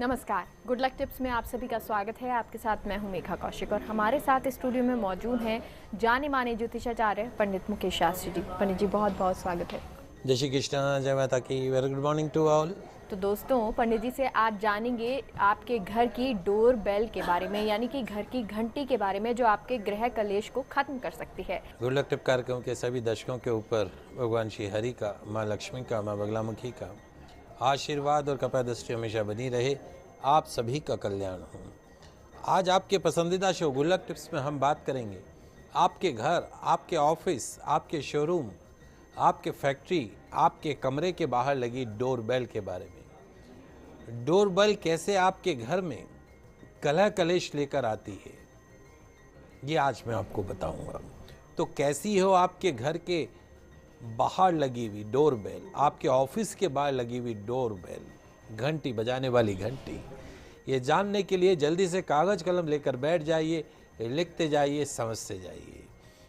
नमस्कार, good luck tips में आप सभी का स्वागत है। आपके साथ मैं हूं मेघा कौशिक और हमारे साथ स्टूडियो में मौजूद हैं जाने माने ज्योतिषाचार्य पंडित मुकेश शास्त्री जी। पंडित जी बहुत बहुत स्वागत है। जय श्री कृष्णा, जय माता की। Very good morning to all. तो दोस्तों, पंडित जी से आज जानेंगे आपके घर की डोर बेल के बारे में, यानी कि घर की घंटी के बारे में जो आपके गृह कलेश को खत्म कर सकती है। गुड लक टिप कार्यक्रम के सभी दर्शकों के ऊपर भगवान श्री हरि का, माँ लक्ष्मी का, माँ बगलामुखी का आशीर्वाद और कृपा दृष्टि हमेशा बनी रहे। आप सभी का कल्याण हो। आज आपके पसंदीदा शो गुड लक टिप्स में हम बात करेंगे आपके घर, आपके ऑफिस, आपके शोरूम, आपके फैक्ट्री, आपके कमरे के बाहर लगी डोर बेल के बारे में। डोर बेल कैसे आपके घर में कलह कलेश लेकर आती है, ये आज मैं आपको बताऊंगा। तो कैसी हो आपके घर के बाहर लगी हुई डोर बेल, आपके ऑफिस के बाहर लगी हुई डोर बेल, घंटी बजाने वाली घंटी, ये जानने के लिए जल्दी से कागज कलम लेकर बैठ जाइए, लिखते जाइए, समझते जाइए।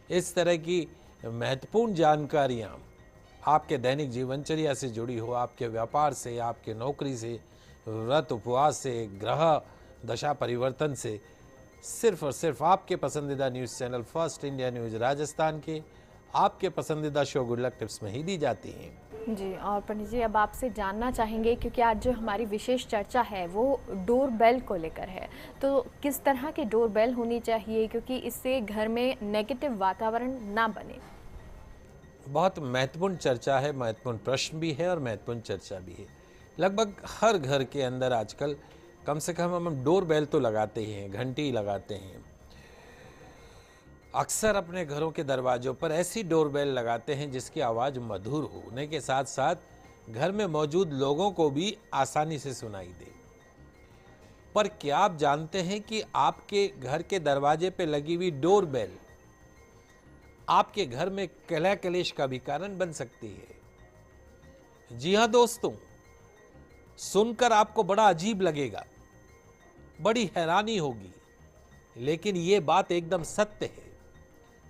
इस तरह की महत्वपूर्ण जानकारियाँ आपके दैनिक जीवनचर्या से जुड़ी हो, आपके व्यापार से, आपके नौकरी से, व्रत उपवास से, ग्रह दशा परिवर्तन से, सिर्फ और सिर्फ आपके पसंदीदा news channel first India news Rajasthan के आपके पसंदीदा शो गुड लक टिप्स में ही दी जाती हैं। जी, और पंडित जी अब आपसे जानना चाहेंगे, क्योंकि आज जो हमारी विशेष चर्चा है वो डोर बेल को लेकर है। तो किस तरह की डोर बेल होनी चाहिए, क्योंकि इससे घर में नेगेटिव वातावरण ना बने। बहुत महत्वपूर्ण चर्चा है, महत्वपूर्ण प्रश्न भी है और महत्वपूर्ण चर्चा भी है। लगभग हर घर के अंदर आजकल कम से कम हम डोर बेल तो लगाते ही हैं, घंटी लगाते हैं। अक्सर अपने घरों के दरवाजों पर ऐसी डोर बेल लगाते हैं जिसकी आवाज़ मधुर होने के साथ साथ घर में मौजूद लोगों को भी आसानी से सुनाई दे। पर क्या आप जानते हैं कि आपके घर के दरवाजे पे लगी हुई डोर बेल आपके घर में कलह कलेश का भी कारण बन सकती है। जी हां दोस्तों, सुनकर आपको बड़ा अजीब लगेगा, बड़ी हैरानी होगी, लेकिन यह बात एकदम सत्य है।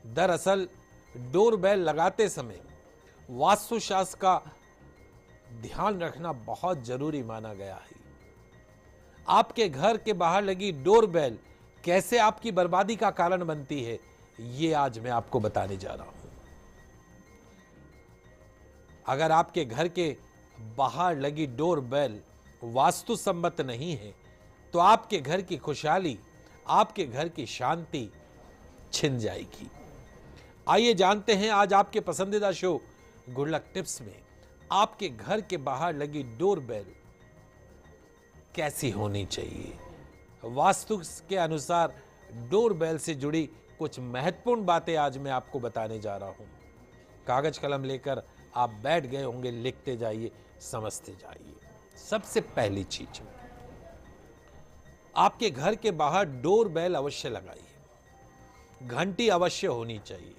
दरअसल डोर बेल लगाते समय वास्तुशास्त्र का ध्यान रखना बहुत जरूरी माना गया है। आपके घर के बाहर लगी डोर बेल कैसे आपकी बर्बादी का कारण बनती है, ये आज मैं आपको बताने जा रहा हूं। अगर आपके घर के बाहर लगी डोर बेल वास्तु सम्मत नहीं है तो आपके घर की खुशहाली, आपके घर की शांति छिन जाएगी। आइए जानते हैं आज आपके पसंदीदा शो गुड लक टिप्स में आपके घर के बाहर लगी डोर बेल कैसी होनी चाहिए। वास्तु के अनुसार डोर बेल से जुड़ी कुछ महत्वपूर्ण बातें आज मैं आपको बताने जा रहा हूं। कागज कलम लेकर आप बैठ गए होंगे, लिखते जाइए, समझते जाइए। सबसे पहली चीज, आपके घर के बाहर डोर बेल अवश्य लगाइए, घंटी अवश्य होनी चाहिए।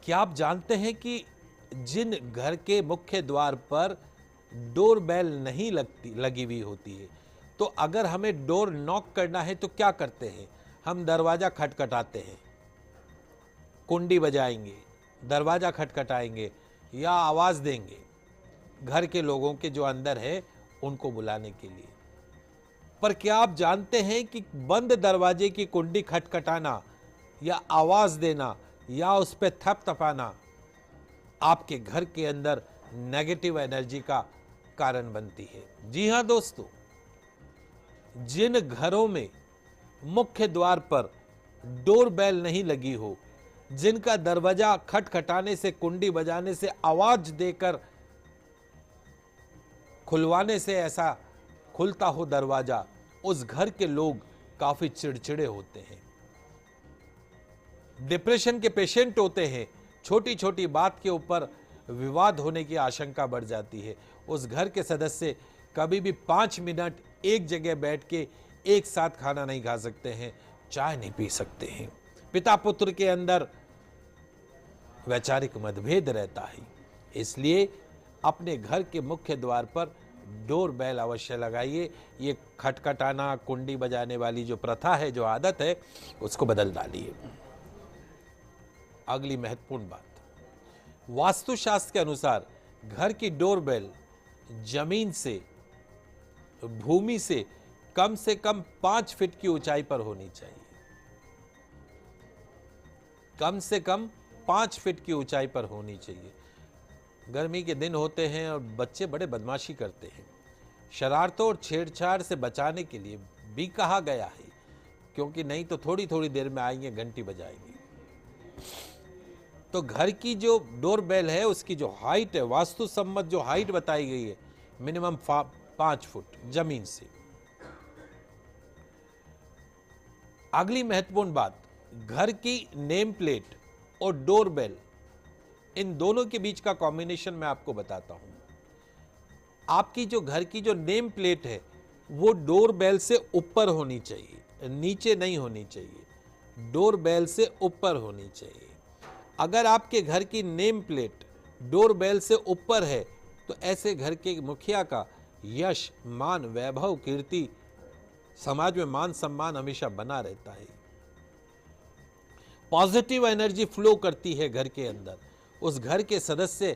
क्या आप जानते हैं कि जिन घर के मुख्य द्वार पर डोर बेल नहीं लगी हुई होती है, तो अगर हमें डोर नॉक करना है तो क्या करते हैं, हम दरवाजा खटखटाते हैं, कुंडी बजाएंगे, दरवाजा खटखटाएंगे या आवाज देंगे घर के लोगों के जो अंदर है उनको बुलाने के लिए। पर क्या आप जानते हैं कि बंद दरवाजे की कुंडी खटखटाना या आवाज देना या उस पर थपथपाना आपके घर के अंदर नेगेटिव एनर्जी का कारण बनती है। जी हां दोस्तों, जिन घरों में मुख्य द्वार पर डोर बेल नहीं लगी हो, जिनका दरवाजा खटखटाने से, कुंडी बजाने से, आवाज देकर खुलवाने से ऐसा खुलता हो दरवाजा, उस घर के लोग काफी चिड़चिड़े होते हैं, डिप्रेशन के पेशेंट होते हैं, छोटी छोटी बात के ऊपर विवाद होने की आशंका बढ़ जाती है। उस घर के सदस्य कभी भी 5 मिनट एक जगह बैठ के एक साथ खाना नहीं खा सकते हैं, चाय नहीं पी सकते हैं। पिता पुत्र के अंदर वैचारिक मतभेद रहता है। इसलिए अपने घर के मुख्य द्वार पर डोर बेल अवश्य लगाइए। ये खटखटाना, कुंडी बजाने वाली जो प्रथा है, जो आदत है, उसको बदल डालिए। अगली महत्वपूर्ण बात, वास्तुशास्त्र के अनुसार घर की डोर बेल जमीन से भूमि से कम 5 फीट की ऊंचाई पर होनी चाहिए। कम से कम 5 फीट की ऊंचाई पर होनी चाहिए। गर्मी के दिन होते हैं और बच्चे बड़े बदमाशी करते हैं। शरारतों और छेड़छाड़ से बचाने के लिए भी कहा गया है, क्योंकि नहीं तो थोड़ी थोड़ी देर में आएंगे, घंटी बजाएंगे। तो घर की जो डोर बेल है उसकी जो हाइट है, वास्तु सम्मत जो हाइट बताई गई है, मिनिमम 5 फुट जमीन से। अगली महत्वपूर्ण बात, घर की नेम प्लेट और डोर बेल, इन दोनों के बीच का कॉम्बिनेशन मैं आपको बताता हूं। आपकी जो घर की जो नेम प्लेट है वो डोर बेल से ऊपर होनी चाहिए, नीचे नहीं होनी चाहिए। डोर बेल से ऊपर होनी चाहिए। अगर आपके घर की नेम प्लेट डोर बेल से ऊपर है तो ऐसे घर के मुखिया का यश, मान, वैभव, कीर्ति, समाज में मान सम्मान हमेशा बना रहता है। पॉजिटिव एनर्जी फ्लो करती है घर के अंदर। उस घर के सदस्य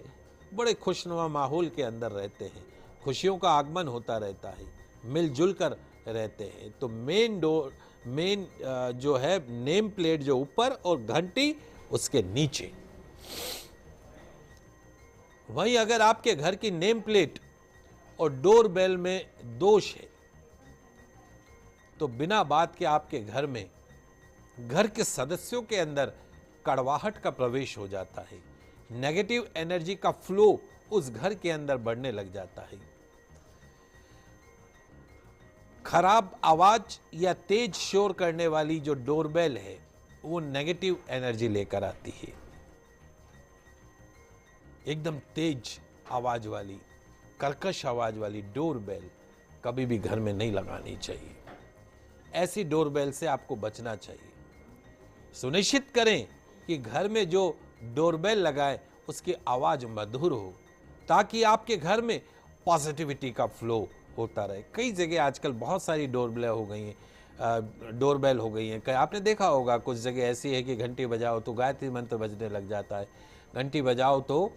बड़े खुशनुमा माहौल के अंदर रहते हैं, खुशियों का आगमन होता रहता है, मिलजुल कर रहते हैं। तो मेन जो है नेम प्लेट जो ऊपर और घंटी उसके नीचे। वहीं अगर आपके घर की नेम प्लेट और डोर बेल में दोष है तो बिना बात के आपके घर में, घर के सदस्यों के अंदर कड़वाहट का प्रवेश हो जाता है। नेगेटिव एनर्जी का फ्लो उस घर के अंदर बढ़ने लग जाता है। खराब आवाज या तेज शोर करने वाली जो डोरबेल है वो नेगेटिव एनर्जी लेकर आती है। एकदम तेज आवाज वाली, कर्कश आवाज वाली डोरबेल कभी भी घर में नहीं लगानी चाहिए। ऐसी डोरबेल से आपको बचना चाहिए। सुनिश्चित करें कि घर में जो डोरबेल लगाए उसकी आवाज मधुर हो, ताकि आपके घर में पॉजिटिविटी का फ्लो होता रहे। कई जगह आजकल बहुत सारी डोरबेल हो गई हैं, डोरबेल हो गई हैं। आपने देखा होगा कुछ जगह ऐसी है कि घंटी बजाओ तो गायत्री मंत्र बजने लग जाता है, घंटी बजाओ तो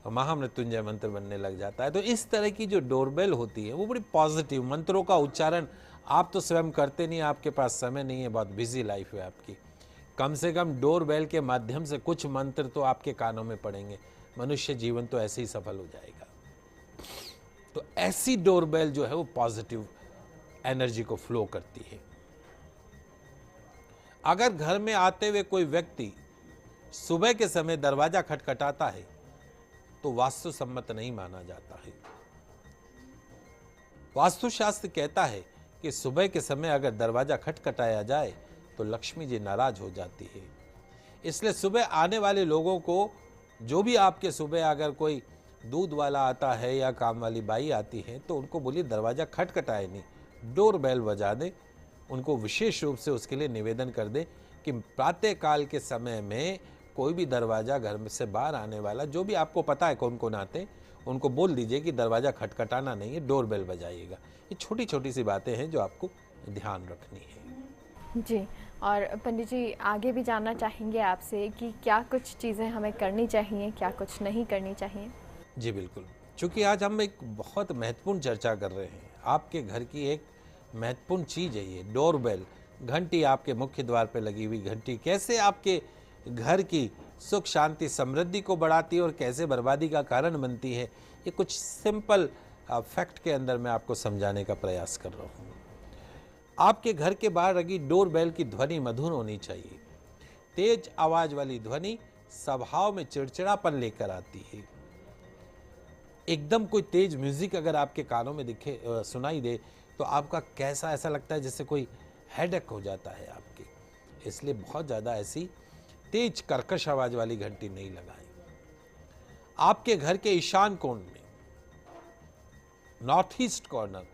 महामृत्युंजय मंत्र बनने लग जाता है। तो इस तरह की जो डोरबेल होती है वो बड़ी पॉजिटिव, मंत्रों का उच्चारण आप तो स्वयं करते नहीं, आपके पास समय नहीं है, बहुत बिजी लाइफ है आपकी। कम से कम डोरबेल के माध्यम से कुछ मंत्र तो आपके कानों में पड़ेंगे, मनुष्य जीवन तो ऐसे ही सफल हो जाएगा। तो ऐसी डोरबेल जो है वो पॉजिटिव एनर्जी को फ्लो करती है। अगर घर में आते हुए कोई व्यक्ति सुबह के समय दरवाजा खटखटाता है तो वास्तु सम्मत नहीं माना जाता है। वास्तुशास्त्र कहता है कि सुबह के समय अगर दरवाजा खटखटाया जाए तो लक्ष्मी जी नाराज हो जाती है। इसलिए सुबह आने वाले लोगों को, जो भी आपके सुबह अगर कोई दूध वाला आता है या काम वाली बाई आती है तो उनको बोलिए दरवाजा खटखटाए नहीं, डोर बेल बजा दें। उनको विशेष रूप से उसके लिए निवेदन कर दें कि प्रातः काल के समय में कोई भी दरवाजा घर में से बाहर आने वाला, जो भी आपको पता है कौन कौन आते हैं, उनको बोल दीजिए कि दरवाजा खटखटाना नहीं है, डोर बेल बजाइएगा। ये छोटी छोटी सी बातें हैं जो आपको ध्यान रखनी है। जी, और पंडित जी आगे भी जानना चाहेंगे आपसे कि क्या कुछ चीज़ें हमें करनी चाहिए, क्या कुछ नहीं करनी चाहिए। जी बिल्कुल, चूँकि आज हम एक बहुत महत्वपूर्ण चर्चा कर रहे हैं। आपके घर की एक महत्वपूर्ण चीज़ है ये डोरबेल, घंटी। आपके मुख्य द्वार पे लगी हुई घंटी कैसे आपके घर की सुख शांति समृद्धि को बढ़ाती है और कैसे बर्बादी का कारण बनती है, ये कुछ सिंपल फैक्ट के अंदर मैं आपको समझाने का प्रयास कर रहा हूँ। आपके घर के बाहर लगी डोरबेल की ध्वनि मधुर होनी चाहिए। तेज आवाज वाली ध्वनि स्वभाव में चिड़चिड़ापन लेकर आती है। एकदम कोई तेज म्यूजिक अगर आपके कानों में दिखे सुनाई दे तो आपका कैसा ऐसा लगता है जैसे कोई हेडेक हो जाता है आपके। इसलिए बहुत ज़्यादा ऐसी तेज कर्कश आवाज वाली घंटी नहीं लगाएं। आपके घर के ईशान कोण में, नॉर्थ ईस्ट कॉर्नर,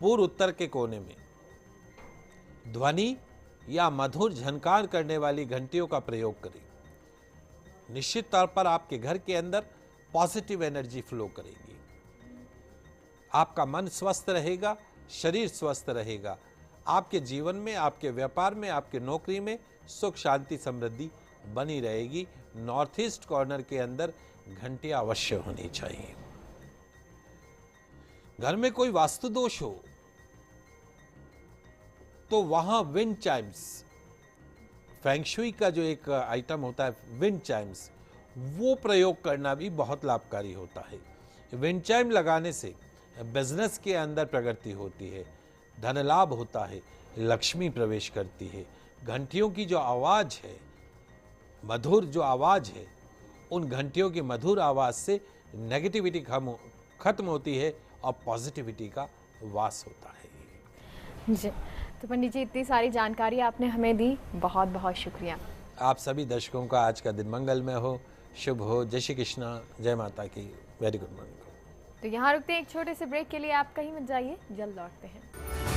पूर्व उत्तर के कोने में ध्वनि या मधुर झनकार करने वाली घंटियों का प्रयोग करें। निश्चित तौर पर आपके घर के अंदर पॉजिटिव एनर्जी फ्लो करेगी। आपका मन स्वस्थ रहेगा, शरीर स्वस्थ रहेगा। आपके जीवन में, आपके व्यापार में, आपके नौकरी में सुख शांति समृद्धि बनी रहेगी। नॉर्थ ईस्ट कॉर्नर के अंदर घंटियां अवश्य होनी चाहिए। घर में कोई वास्तु दोष हो तो वहाँ विंड चाइम्स, फेंगशुई का जो एक आइटम होता है विंड चाइम्स, वो प्रयोग करना भी बहुत लाभकारी होता है। विंड चाइम लगाने से बिजनेस के अंदर प्रगति होती है, धन लाभ होता है, लक्ष्मी प्रवेश करती है। घंटियों की जो आवाज़ है, मधुर जो आवाज़ है, उन घंटियों की मधुर आवाज़ से नेगेटिविटी खत्म होती है और पॉजिटिविटी का वास होता है। जी, तो पंडित जी इतनी सारी जानकारी आपने हमें दी, बहुत बहुत शुक्रिया। आप सभी दर्शकों का आज का दिन मंगलमय हो, शुभ हो। जय श्री कृष्णा, जय माता की, वेरी गुड मॉर्निंग। तो यहाँ रुकते हैं एक छोटे से ब्रेक के लिए, आप कहीं मत जाइए, जल्द लौटते हैं।